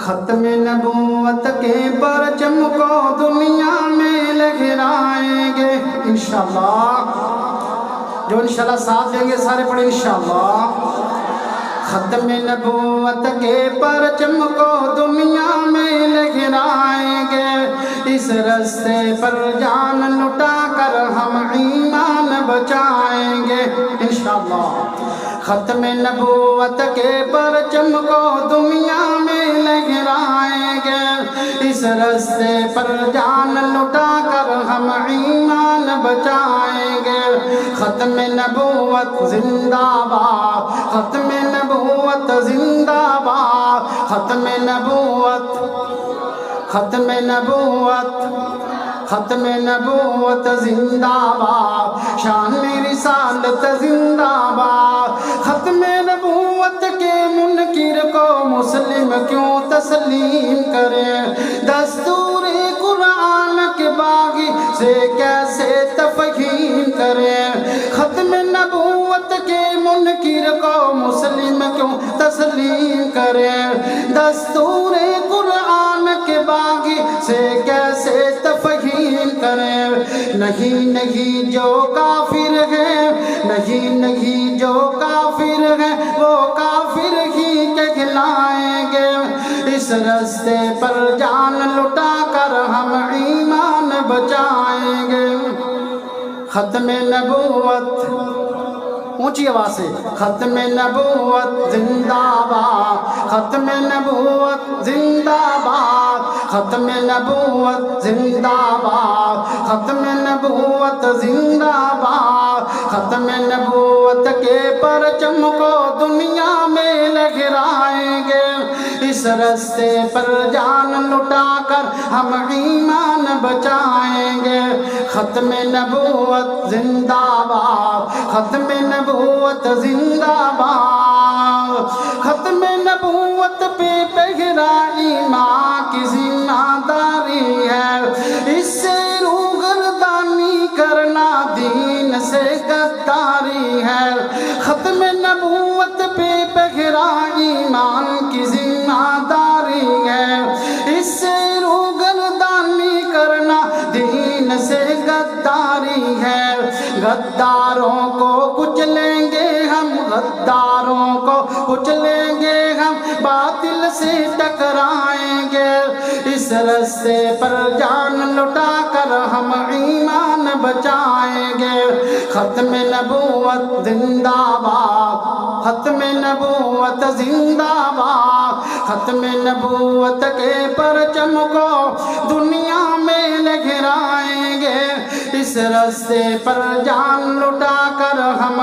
ختم نبوت کے پرچم کو دنیا میں لہرائیں گے انشاءاللہ. جو انشاءاللہ ساتھ دیں گے سارے پڑھیں انشاءاللہ. ختم نبوت کے پرچم کو دنیا میں لہرائیں گے. اس راستے پر جان لٹا کر ہم ایمان بچائیں گے انشاءاللہ. ختم نبوت کے پرچم کو دنیا میں لہرائیں گے. اس راستے پر جان لٹا کر ہم ایمان بچائیں گے. ختم نبوت زندہ باد. ختم نبوت زندہ باد. ختم نبوت. ختم نبوت. ختم نبوت زندہ باد. شان رسالت زندہ باد. ختم نبوت کے منکر کو مسلم کیوں تسلیم کرے. دستور قرآن کے باغی سے کیسے تفہیم کرے. ختم نبوت کے منکر کو مسلم کیوں تسلیم کرے. دستور قرآن کے باغی سے کیسے تفہیم کرے. نہیں نہیں جو کافر ہے, نہیں نہیں جو کافر ہے وہ کافر ہی کہلائیں گے. اس راستے پر جان لٹا کر ہم ایمان بچائیں گے. ختم نبوت اونچی آواز سے. ختم نبوت زندہ باد. ختم نبوت زندہ باد. ختم نبوت زندہ باد. ختم نبوت زندہ باد. ختم نبوت کے پرچم کو دنیا میں لہرائیں گے. اس راستے پر جان لٹا کر ہم ایمان بچائیں گے. ختم نبوت زندہ باد. ختم نبوت زندہ باد. ختم نبوت پہ پہرا ایمان کی ذمہ داری ہے. اس سے روگردانی کرنا دین سے غداری ہے. ختم نبوت پہ پہرا ایمان کی ذمہ داری ہے. اس سے روگردانی کرنا دین سے غداری ہے. غداروں کو کچلیں گے ہم, غداروں کو کچلیں گے ہم, باطل سے ٹکرائیں گے. اس راستے پر جان لٹا کر ہم ایمان بچائیں گے. ختم نبوت زندہ باد. ختم نبوت زندہ باد. ختم نبوت کے پرچم کو دنیا میں لہرائیں گے. اس راستے پر جان لٹا کر ہم